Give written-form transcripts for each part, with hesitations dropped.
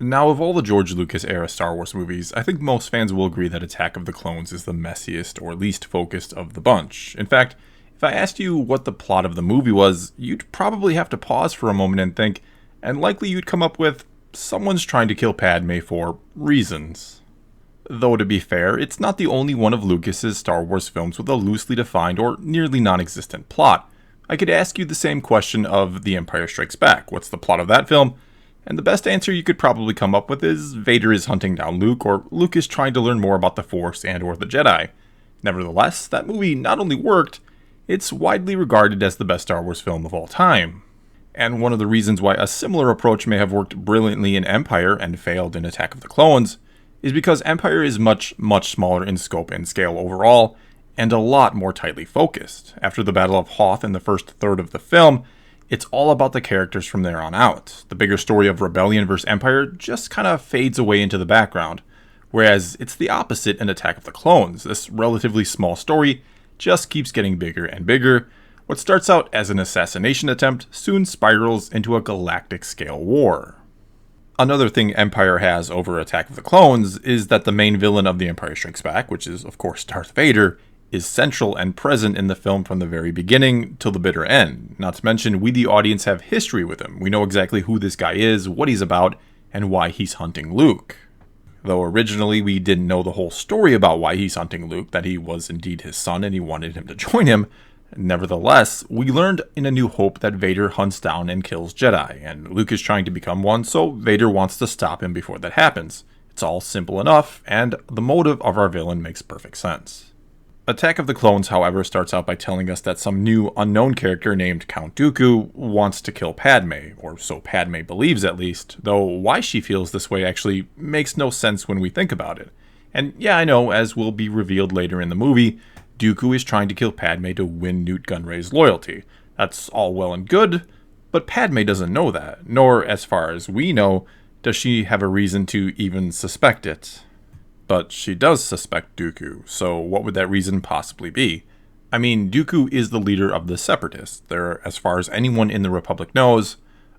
Now, of all the George Lucas era Star Wars movies, I think most fans will agree that Attack of the Clones is the messiest or least focused of the bunch. In fact, if I asked you what the plot of the movie was, you'd probably have to pause for a moment and think, and likely you'd come up with, someone's trying to kill Padme for reasons. Though to be fair, it's not the only one of Lucas's Star Wars films with a loosely defined or nearly non-existent plot. I could ask you the same question of The Empire Strikes Back. What's the plot of that film? And the best answer you could probably come up with is Vader is hunting down Luke, or Luke is trying to learn more about the Force and or the Jedi. Nevertheless, that movie not only worked, it's widely regarded as the best Star Wars film of all time. And one of the reasons why a similar approach may have worked brilliantly in Empire and failed in Attack of the Clones is because Empire is much smaller in scope and scale overall, and a lot more tightly focused. After the Battle of Hoth in the first third of the film, it's all about the characters from there on out. The bigger story of rebellion versus Empire just kind of fades away into the background, whereas it's the opposite in Attack of the Clones. This relatively small story just keeps getting bigger and bigger. What starts out as an assassination attempt soon spirals into a galactic-scale war. Another thing Empire has over Attack of the Clones is that the main villain of The Empire Strikes Back, which is of course Darth Vader, is central and present in the film from the very beginning till the bitter end. Not to mention, we the audience have history with him. We know exactly who this guy is, what he's about, and why he's hunting Luke. Though originally we didn't know the whole story about why he's hunting Luke, that he was indeed his son and he wanted him to join him, nevertheless, we learned in A New Hope that Vader hunts down and kills Jedi, and Luke is trying to become one, so Vader wants to stop him before that happens. It's all simple enough, and the motive of our villain makes perfect sense. Attack of the Clones, however, starts out by telling us that some new unknown character named Count Dooku wants to kill Padme, or so Padme believes at least, though why she feels this way actually makes no sense when we think about it. And yeah, I know, as will be revealed later in the movie, Dooku is trying to kill Padme to win Newt Gunray's loyalty. That's all well and good, but Padme doesn't know that, nor, as far as we know, does she have a reason to even suspect it. But she does suspect Dooku, so what would that reason possibly be? I mean, Dooku is the leader of the Separatists. They're, as far as anyone in the Republic knows,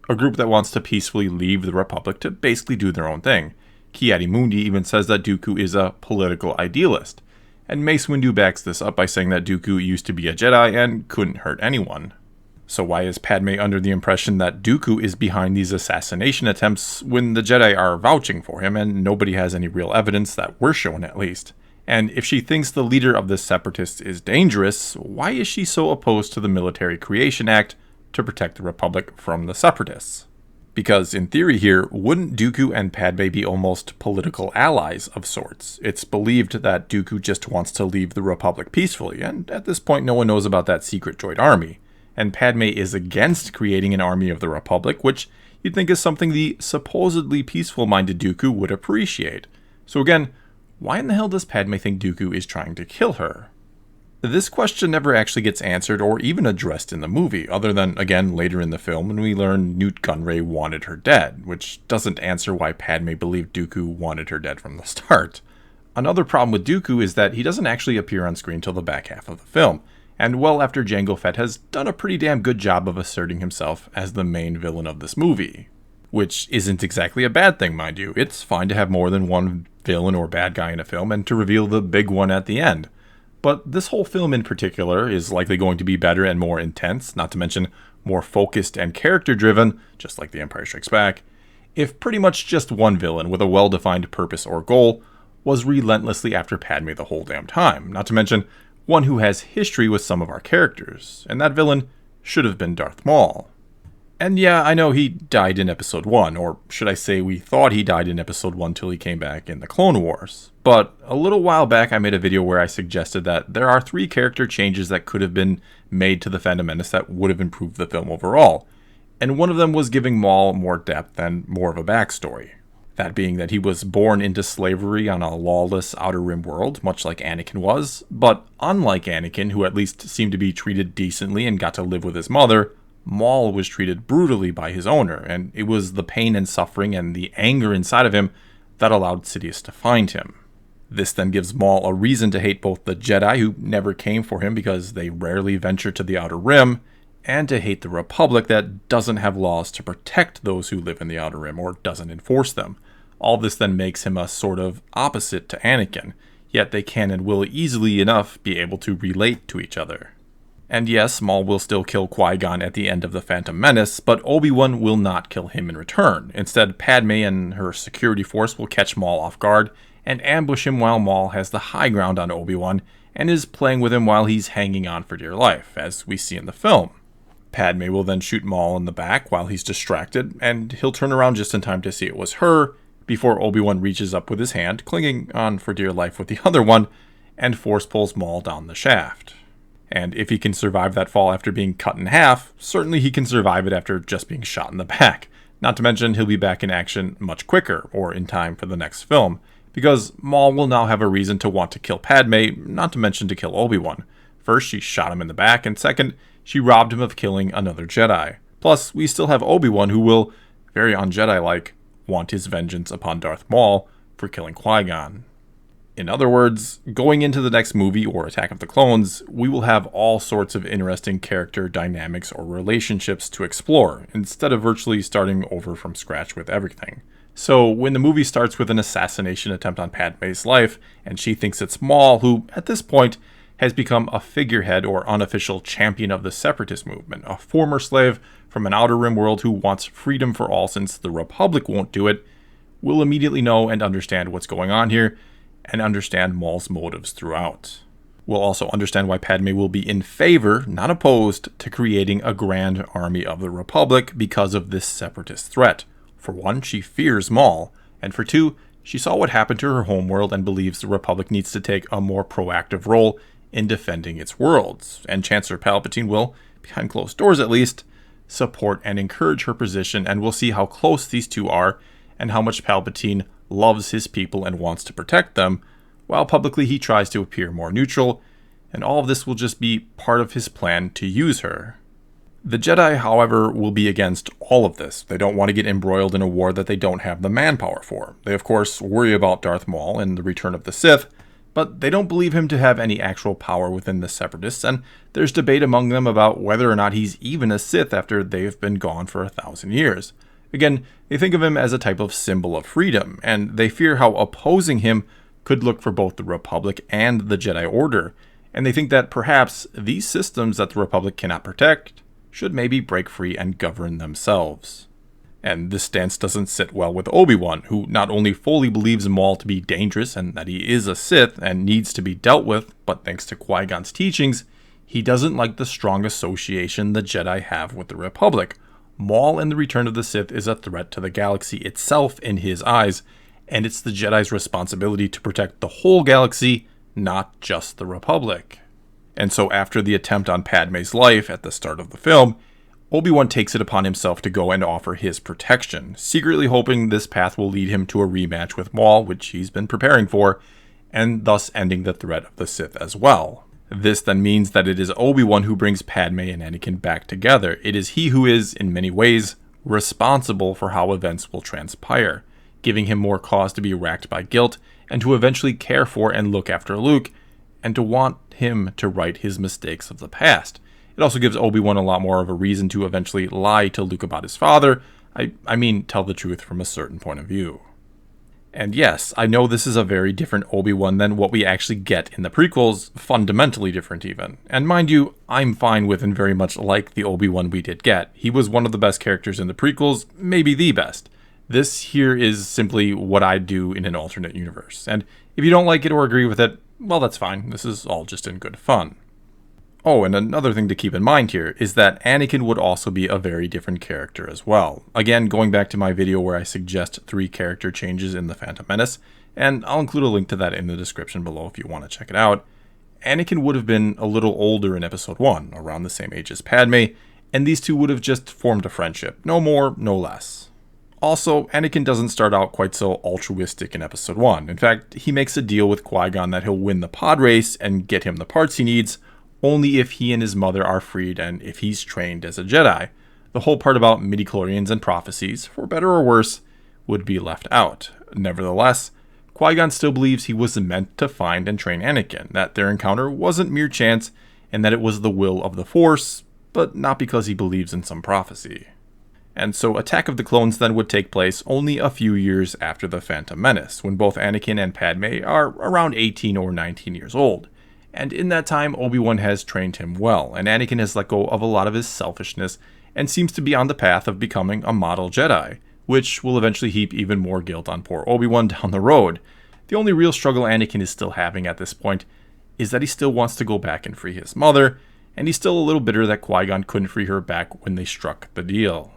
a group that wants to peacefully leave the Republic to basically do their own thing. Ki-Adi-Mundi even says that Dooku is a political idealist, and Mace Windu backs this up by saying that Dooku used to be a Jedi and couldn't hurt anyone. So why is Padme under the impression that Dooku is behind these assassination attempts when the Jedi are vouching for him and nobody has any real evidence that we're shown at least? And if she thinks the leader of the Separatists is dangerous, why is she so opposed to the Military Creation Act to protect the Republic from the Separatists? Because in theory here, wouldn't Dooku and Padme be almost political allies of sorts? It's believed that Dooku just wants to leave the Republic peacefully, and at this point no one knows about that secret droid army. And Padme is against creating an army of the Republic, which you'd think is something the supposedly peaceful-minded Dooku would appreciate. So again, why in the hell does Padme think Dooku is trying to kill her? This question never actually gets answered or even addressed in the movie, other than, again, later in the film when we learn Newt Gunray wanted her dead, which doesn't answer why Padme believed Dooku wanted her dead from the start. Another problem with Dooku is that he doesn't actually appear on screen till the back half of the film, and well after Jango Fett has done a pretty damn good job of asserting himself as the main villain of this movie. Which isn't exactly a bad thing, mind you. It's fine to have more than one villain or bad guy in a film and to reveal the big one at the end. But this whole film in particular is likely going to be better and more intense, not to mention more focused and character-driven, just like The Empire Strikes Back, if pretty much just one villain with a well-defined purpose or goal was relentlessly after Padme the whole damn time, not to mention one who has history with some of our characters, and that villain should have been Darth Maul. And yeah, I know he died in Episode 1, or should I say we thought he died in Episode 1 till he came back in the Clone Wars. But a little while back I made a video where I suggested that there are 3 character changes that could have been made to The Phantom Menace that would have improved the film overall. And one of them was giving Maul more depth and more of a backstory. That being that he was born into slavery on a lawless Outer Rim world, much like Anakin was, but unlike Anakin, who at least seemed to be treated decently and got to live with his mother, Maul was treated brutally by his owner, and it was the pain and suffering and the anger inside of him that allowed Sidious to find him. This then gives Maul a reason to hate both the Jedi, who never came for him because they rarely venture to the Outer Rim, and to hate the Republic that doesn't have laws to protect those who live in the Outer Rim or doesn't enforce them. All this then makes him a sort of opposite to Anakin, yet they can and will easily enough be able to relate to each other. And yes, Maul will still kill Qui-Gon at the end of The Phantom Menace, but Obi-Wan will not kill him in return. Instead, Padme and her security force will catch Maul off guard and ambush him while Maul has the high ground on Obi-Wan and is playing with him while he's hanging on for dear life, as we see in the film. Padme will then shoot Maul in the back while he's distracted, and he'll turn around just in time to see it was her, before Obi-Wan reaches up with his hand, clinging on for dear life with the other one, and force pulls Maul down the shaft. And if he can survive that fall after being cut in half, certainly he can survive it after just being shot in the back. Not to mention he'll be back in action much quicker, or in time for the next film, because Maul will now have a reason to want to kill Padme, not to mention to kill Obi-Wan. First, she shot him in the back, and second, she robbed him of killing another Jedi. Plus, we still have Obi-Wan who will, very un-Jedi-like, want his vengeance upon Darth Maul for killing Qui-Gon. In other words, going into the next movie or Attack of the Clones, we will have all sorts of interesting character dynamics or relationships to explore, instead of virtually starting over from scratch with everything. So when the movie starts with an assassination attempt on Padme's life, and she thinks it's Maul, who, at this point, has become a figurehead or unofficial champion of the separatist movement, a former slave from an Outer Rim world who wants freedom for all since the Republic won't do it, we'll immediately know and understand what's going on here, and understand Maul's motives throughout. We'll also understand why Padme will be in favor, not opposed, to creating a grand army of the Republic because of this separatist threat. For one, she fears Maul, and for two, she saw what happened to her homeworld and believes the Republic needs to take a more proactive role in defending its worlds, and Chancellor Palpatine will, behind closed doors at least, support and encourage her position, and we'll see how close these two are, and how much Palpatine loves his people and wants to protect them, while publicly he tries to appear more neutral, and all of this will just be part of his plan to use her. The Jedi, however, will be against all of this. They don't want to get embroiled in a war that they don't have the manpower for. They, of course, worry about Darth Maul and the return of the Sith, but they don't believe him to have any actual power within the Separatists, and there's debate among them about whether or not he's even a Sith after they've been gone for 1,000 years. Again, they think of him as a type of symbol of freedom, and they fear how opposing him could look for both the Republic and the Jedi Order, and they think that perhaps these systems that the Republic cannot protect should maybe break free and govern themselves. And this stance doesn't sit well with Obi-Wan, who not only fully believes Maul to be dangerous and that he is a Sith and needs to be dealt with, but thanks to Qui-Gon's teachings, he doesn't like the strong association the Jedi have with the Republic. Maul in the Return of the Sith is a threat to the galaxy itself in his eyes, and it's the Jedi's responsibility to protect the whole galaxy, not just the Republic. And so after the attempt on Padme's life at the start of the film, Obi-Wan takes it upon himself to go and offer his protection, secretly hoping this path will lead him to a rematch with Maul, which he's been preparing for, and thus ending the threat of the Sith as well. This then means that it is Obi-Wan who brings Padme and Anakin back together. It is he who is, in many ways, responsible for how events will transpire, giving him more cause to be racked by guilt, and to eventually care for and look after Luke, and to want him to right his mistakes of the past. It also gives Obi-Wan a lot more of a reason to eventually lie to Luke about his father. I mean, tell the truth from a certain point of view. And yes, I know this is a very different Obi-Wan than what we actually get in the prequels, fundamentally different even. And mind you, I'm fine with and very much like the Obi-Wan we did get. He was one of the best characters in the prequels, maybe the best. This here is simply what I'd do in an alternate universe. And if you don't like it or agree with it, well, that's fine. This is all just in good fun. Oh, and another thing to keep in mind here is that Anakin would also be a very different character as well. Again, going back to my video where I suggest 3 character changes in The Phantom Menace, and I'll include a link to that in the description below if you want to check it out. Anakin would have been a little older in Episode 1, around the same age as Padme, and these two would have just formed a friendship. No more, no less. Also, Anakin doesn't start out quite so altruistic in Episode 1. In fact, he makes a deal with Qui-Gon that he'll win the pod race and get him the parts he needs, only if he and his mother are freed and if he's trained as a Jedi. The whole part about midichlorians and prophecies, for better or worse, would be left out. Nevertheless, Qui-Gon still believes he was meant to find and train Anakin, that their encounter wasn't mere chance, and that it was the will of the Force, but not because he believes in some prophecy. And so Attack of the Clones then would take place only a few years after The Phantom Menace, when both Anakin and Padme are around 18 or 19 years old. And in that time, Obi-Wan has trained him well, and Anakin has let go of a lot of his selfishness and seems to be on the path of becoming a model Jedi, which will eventually heap even more guilt on poor Obi-Wan down the road. The only real struggle Anakin is still having at this point is that he still wants to go back and free his mother, and he's still a little bitter that Qui-Gon couldn't free her back when they struck the deal.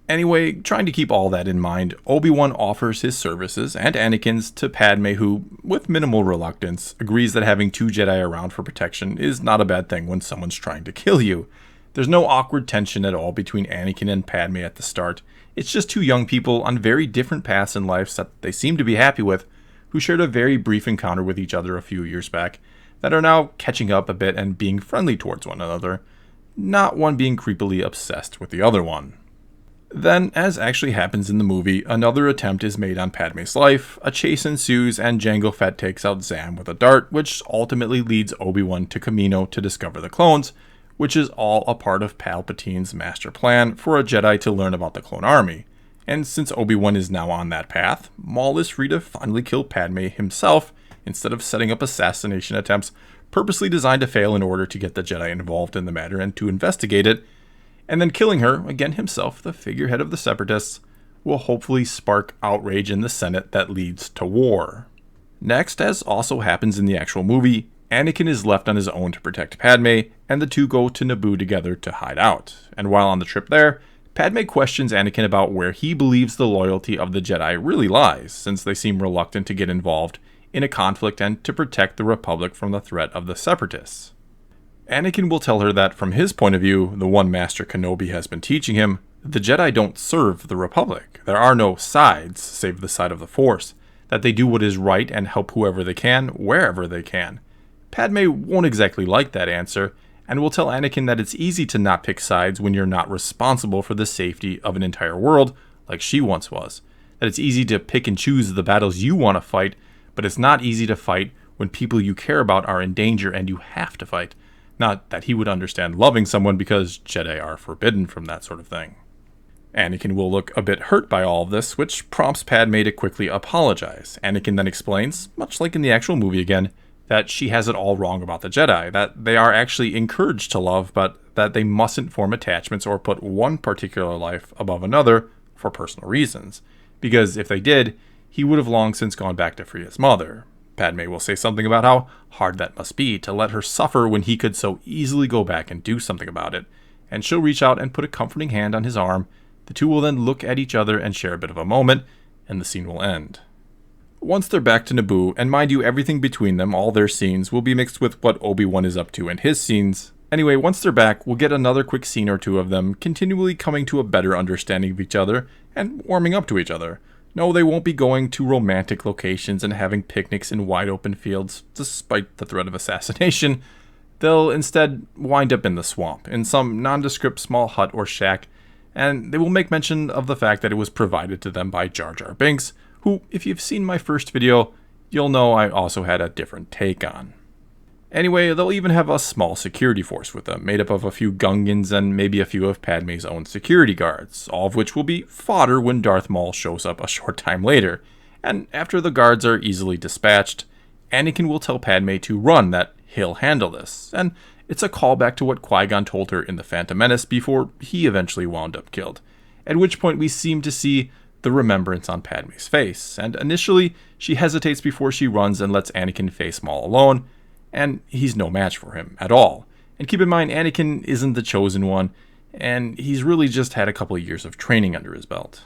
Anyway, trying to keep all that in mind, Obi-Wan offers his services, and Anakin's, to Padme, who, with minimal reluctance, agrees that having two Jedi around for protection is not a bad thing when someone's trying to kill you. There's no awkward tension at all between Anakin and Padme at the start. It's just two young people on very different paths in life that they seem to be happy with, who shared a very brief encounter with each other a few years back, that are now catching up a bit and being friendly towards one another, not one being creepily obsessed with the other one. Then, as actually happens in the movie, another attempt is made on Padme's life, a chase ensues, and Jango Fett takes out Zam with a dart, which ultimately leads Obi-Wan to Kamino to discover the clones, which is all a part of Palpatine's master plan for a Jedi to learn about the clone army. And since Obi-Wan is now on that path, Maul is free to finally kill Padme himself, instead of setting up assassination attempts purposely designed to fail in order to get the Jedi involved in the matter and to investigate it. And then killing her, again himself, the figurehead of the Separatists, will hopefully spark outrage in the Senate that leads to war. Next, as also happens in the actual movie, Anakin is left on his own to protect Padme, and the two go to Naboo together to hide out. And while on the trip there, Padme questions Anakin about where he believes the loyalty of the Jedi really lies, since they seem reluctant to get involved in a conflict and to protect the Republic from the threat of the Separatists. Anakin will tell her that, from his point of view, the one Master Kenobi has been teaching him, the Jedi don't serve the Republic. There are no sides, save the side of the Force, that they do what is right and help whoever they can, wherever they can. Padme won't exactly like that answer, and will tell Anakin that it's easy to not pick sides when you're not responsible for the safety of an entire world, like she once was. That it's easy to pick and choose the battles you want to fight, but it's not easy to fight when people you care about are in danger and you have to fight. Not that he would understand loving someone, because Jedi are forbidden from that sort of thing. Anakin will look a bit hurt by all of this, which prompts Padme to quickly apologize. Anakin then explains, much like in the actual movie again, that she has it all wrong about the Jedi, that they are actually encouraged to love, but that they mustn't form attachments or put one particular life above another for personal reasons. Because if they did, he would have long since gone back to free his mother. Padme will say something about how hard that must be to let her suffer when he could so easily go back and do something about it, and she'll reach out and put a comforting hand on his arm. The two will then look at each other and share a bit of a moment, and the scene will end. Once they're back to Naboo, and mind you, everything between them, all their scenes, will be mixed with what Obi-Wan is up to and his scenes. Anyway, once they're back, we'll get another quick scene or two of them continually coming to a better understanding of each other and warming up to each other. No, they won't be going to romantic locations and having picnics in wide open fields, despite the threat of assassination. They'll instead wind up in the swamp, in some nondescript small hut or shack, and they will make mention of the fact that it was provided to them by Jar Jar Binks, who, if you've seen my first video, you'll know I also had a different take on. Anyway, they'll even have a small security force with them, made up of a few Gungans and maybe a few of Padme's own security guards, all of which will be fodder when Darth Maul shows up a short time later. And after the guards are easily dispatched, Anakin will tell Padme to run, that he'll handle this, and it's a callback to what Qui-Gon told her in The Phantom Menace before he eventually wound up killed, at which point we seem to see the remembrance on Padme's face, and initially she hesitates before she runs and lets Anakin face Maul alone, and he's no match for him at all. And keep in mind, Anakin isn't the chosen one, and he's really just had a couple of years of training under his belt.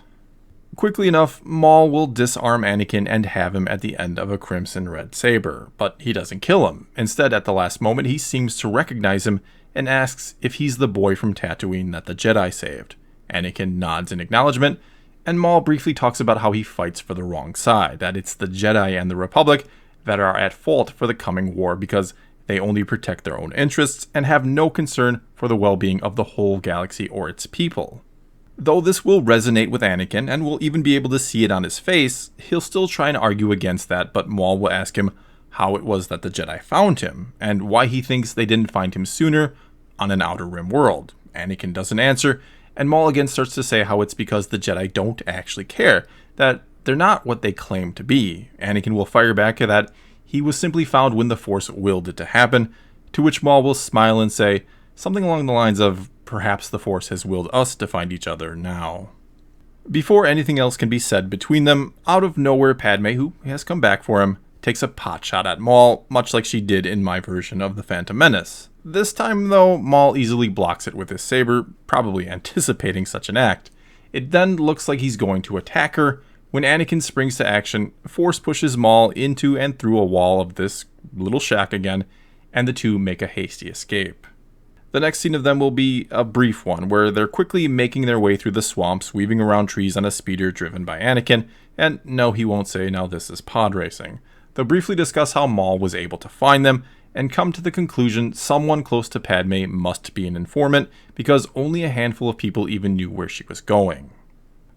Quickly enough, Maul will disarm Anakin and have him at the end of a crimson red saber, but he doesn't kill him. Instead, at the last moment, he seems to recognize him and asks if he's the boy from Tatooine that the Jedi saved. Anakin nods in acknowledgement, and Maul briefly talks about how he fights for the wrong side, that it's the Jedi and the Republic that are at fault for the coming war because they only protect their own interests and have no concern for the well-being of the whole galaxy or its people. Though this will resonate with Anakin, and we'll even be able to see it on his face, he'll still try and argue against that, but Maul will ask him how it was that the Jedi found him, and why he thinks they didn't find him sooner on an Outer Rim world. Anakin doesn't answer, and Maul again starts to say how it's because the Jedi don't actually care, that they're not what they claim to be. Anakin will fire back that he was simply found when the Force willed it to happen, to which Maul will smile and say something along the lines of, perhaps the Force has willed us to find each other now. Before anything else can be said between them, out of nowhere Padme, who has come back for him, takes a pot shot at Maul, much like she did in my version of The Phantom Menace. This time, though, Maul easily blocks it with his saber, probably anticipating such an act. It then looks like he's going to attack her. When Anakin springs to action, Force pushes Maul into and through a wall of this little shack again, and the two make a hasty escape. The next scene of them will be a brief one, where they're quickly making their way through the swamps, weaving around trees on a speeder driven by Anakin, and no, he won't say now this is pod racing. They'll briefly discuss how Maul was able to find them, and come to the conclusion someone close to Padme must be an informant, because only a handful of people even knew where she was going.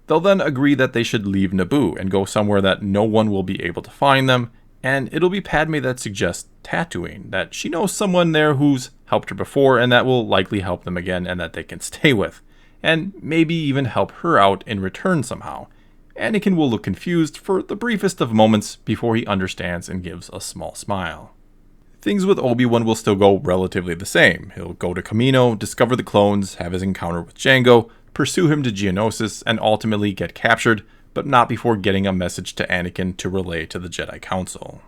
They'll then agree that they should leave Naboo and go somewhere that no one will be able to find them, and it'll be Padme that suggests Tatooine, that she knows someone there who's helped her before and that will likely help them again and that they can stay with, and maybe even help her out in return somehow. Anakin will look confused for the briefest of moments before he understands and gives a small smile. Things with Obi-Wan will still go relatively the same. He'll go to Kamino, discover the clones, have his encounter with Jango, pursue him to Geonosis, and ultimately get captured, but not before getting a message to Anakin to relay to the Jedi Council.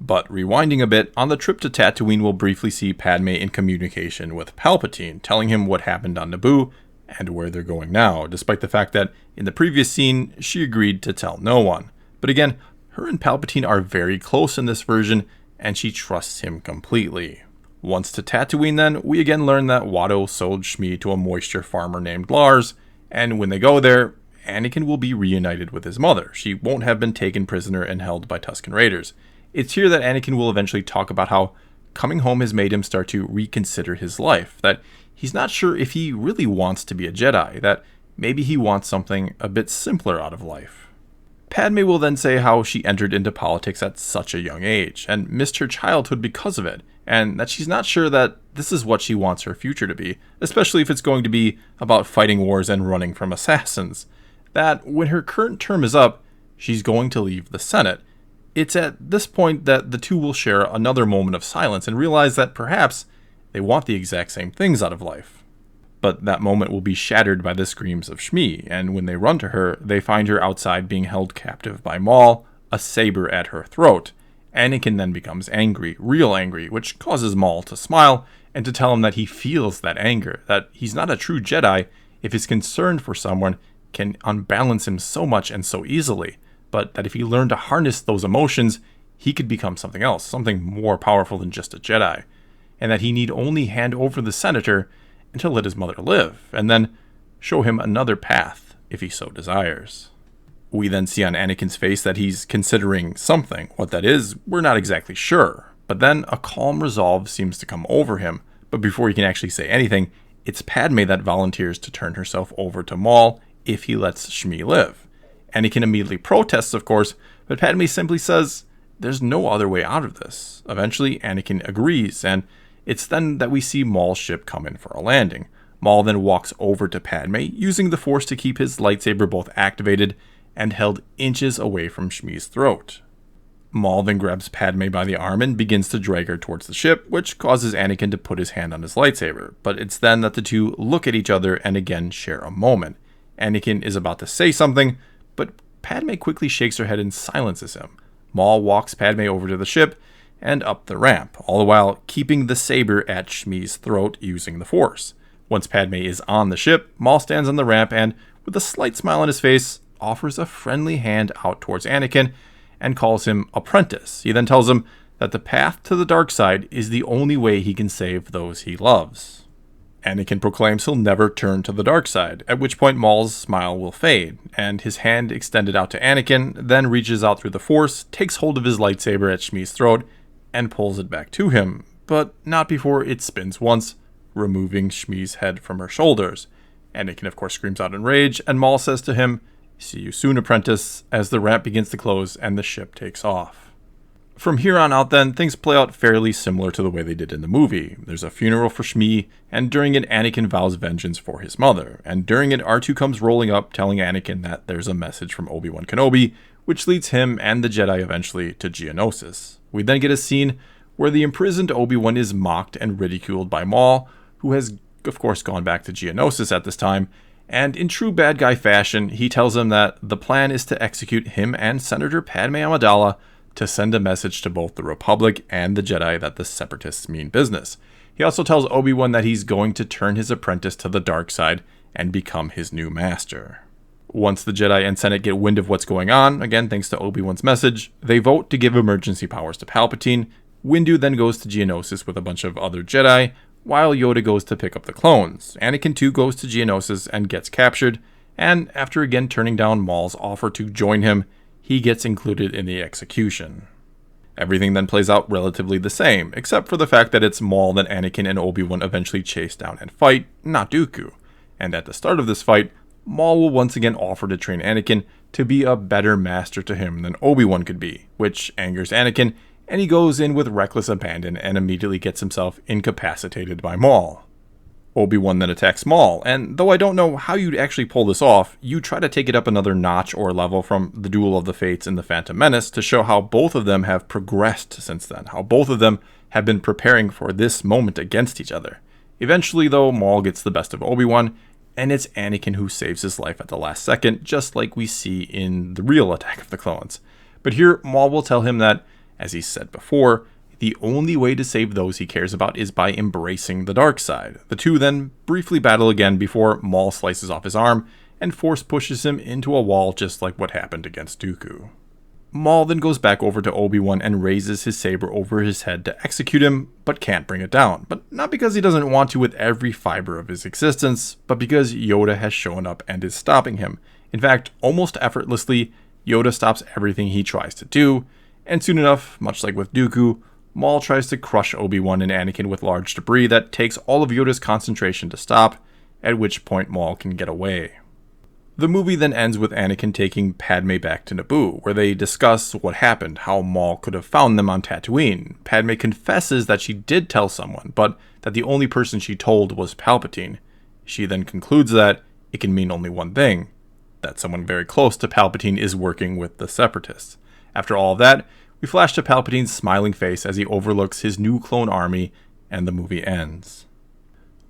But rewinding a bit, on the trip to Tatooine we'll briefly see Padme in communication with Palpatine, telling him what happened on Naboo and where they're going now, despite the fact that in the previous scene she agreed to tell no one. But again, her and Palpatine are very close in this version, and she trusts him completely. Once to Tatooine then, we again learn that Watto sold Shmi to a moisture farmer named Lars, and when they go there, Anakin will be reunited with his mother. She won't have been taken prisoner and held by Tusken Raiders. It's here that Anakin will eventually talk about how coming home has made him start to reconsider his life, that he's not sure if he really wants to be a Jedi, that maybe he wants something a bit simpler out of life. Padme will then say how she entered into politics at such a young age, and missed her childhood because of it, and that she's not sure that this is what she wants her future to be, especially if it's going to be about fighting wars and running from assassins. That when her current term is up, she's going to leave the Senate. It's at this point that the two will share another moment of silence and realize that perhaps they want the exact same things out of life. But that moment will be shattered by the screams of Shmi, and when they run to her, they find her outside being held captive by Maul, a saber at her throat. Anakin then becomes angry, real angry, which causes Maul to smile and to tell him that he feels that anger, that he's not a true Jedi if his concern for someone can unbalance him so much and so easily, but that if he learned to harness those emotions, he could become something else, something more powerful than just a Jedi, and that he need only hand over the senator and to let his mother live, and then show him another path if he so desires. We then see on Anakin's face that he's considering something. What that is, we're not exactly sure, but then a calm resolve seems to come over him, but before he can actually say anything, it's Padme that volunteers to turn herself over to Maul if he lets Shmi live. Anakin immediately protests, of course, but Padme simply says there's no other way out of this. Eventually, Anakin agrees, and it's then that we see Maul's ship come in for a landing. Maul then walks over to Padme, using the Force to keep his lightsaber both activated and held inches away from Shmi's throat. Maul then grabs Padme by the arm and begins to drag her towards the ship, which causes Anakin to put his hand on his lightsaber, but it's then that the two look at each other and again share a moment. Anakin is about to say something, but Padme quickly shakes her head and silences him. Maul walks Padme over to the ship and up the ramp, all the while keeping the saber at Shmi's throat using the Force. Once Padme is on the ship, Maul stands on the ramp and, with a slight smile on his face, offers a friendly hand out towards Anakin and calls him apprentice. He then tells him that the path to the dark side is the only way he can save those he loves. Anakin proclaims he'll never turn to the dark side, at which point Maul's smile will fade, and his hand extended out to Anakin then reaches out through the Force, takes hold of his lightsaber at Shmi's throat, and pulls it back to him, but not before it spins once, removing Shmi's head from her shoulders. Anakin of course screams out in rage, and Maul says to him, "See you soon, apprentice," as the ramp begins to close and the ship takes off. From here on out then, things play out fairly similar to the way they did in the movie. There's a funeral for Shmi, and during it Anakin vows vengeance for his mother, and during it R2 comes rolling up telling Anakin that there's a message from Obi-Wan Kenobi, which leads him and the Jedi eventually to Geonosis. We then get a scene where the imprisoned Obi-Wan is mocked and ridiculed by Maul, who has of course gone back to Geonosis at this time, and in true bad guy fashion, he tells him that the plan is to execute him and Senator Padme Amidala to send a message to both the Republic and the Jedi that the Separatists mean business. He also tells Obi-Wan that he's going to turn his apprentice to the dark side and become his new master. Once the Jedi and Senate get wind of what's going on, again thanks to Obi-Wan's message, they vote to give emergency powers to Palpatine. Windu then goes to Geonosis with a bunch of other Jedi, while Yoda goes to pick up the clones. Anakin too goes to Geonosis and gets captured, and after again turning down Maul's offer to join him, he gets included in the execution. Everything then plays out relatively the same, except for the fact that it's Maul that Anakin and Obi-Wan eventually chase down and fight, not Dooku. And at the start of this fight, Maul will once again offer to train Anakin to be a better master to him than Obi-Wan could be, which angers Anakin, and he goes in with reckless abandon and immediately gets himself incapacitated by Maul. Obi-Wan then attacks Maul, and though I don't know how you'd actually pull this off, you try to take it up another notch or level from the Duel of the Fates and the Phantom Menace to show how both of them have progressed since then, how both of them have been preparing for this moment against each other. Eventually, though, Maul gets the best of Obi-Wan, and it's Anakin who saves his life at the last second, just like we see in the real Attack of the Clones. But here, Maul will tell him that, as he said before, the only way to save those he cares about is by embracing the dark side. The two then briefly battle again before Maul slices off his arm and force pushes him into a wall just like what happened against Dooku. Maul then goes back over to Obi-Wan and raises his saber over his head to execute him, but can't bring it down. But not because he doesn't want to with every fiber of his existence, but because Yoda has shown up and is stopping him. In fact, almost effortlessly, Yoda stops everything he tries to do, and soon enough, much like with Dooku, Maul tries to crush Obi-Wan and Anakin with large debris that takes all of Yoda's concentration to stop, at which point Maul can get away. The movie then ends with Anakin taking Padme back to Naboo, where they discuss what happened, how Maul could have found them on Tatooine. Padme confesses that she did tell someone, but that the only person she told was Palpatine. She then concludes that it can mean only one thing, that someone very close to Palpatine is working with the Separatists. After all of that, we flash to Palpatine's smiling face as he overlooks his new clone army, and the movie ends.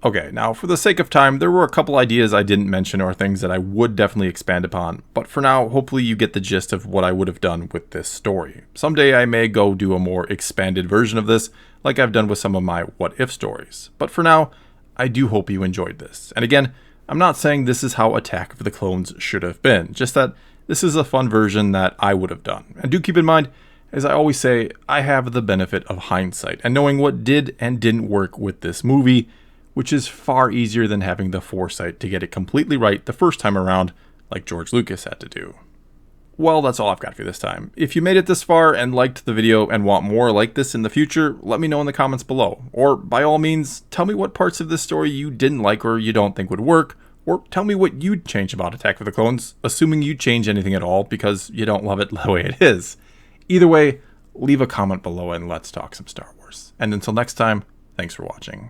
Okay, now for the sake of time, there were a couple ideas I didn't mention or things that I would definitely expand upon, but for now, hopefully you get the gist of what I would have done with this story. Someday I may go do a more expanded version of this, like I've done with some of my what-if stories. But for now, I do hope you enjoyed this. And again, I'm not saying this is how Attack of the Clones should have been, just that this is a fun version that I would have done. And do keep in mind, as I always say, I have the benefit of hindsight and knowing what did and didn't work with this movie, which is far easier than having the foresight to get it completely right the first time around, like George Lucas had to do. Well, that's all I've got for you this time. If you made it this far and liked the video and want more like this in the future, let me know in the comments below. Or, by all means, tell me what parts of this story you didn't like or you don't think would work, or tell me what you'd change about Attack of the Clones, assuming you'd change anything at all because you don't love it the way it is. Either way, leave a comment below and let's talk some Star Wars. And until next time, thanks for watching.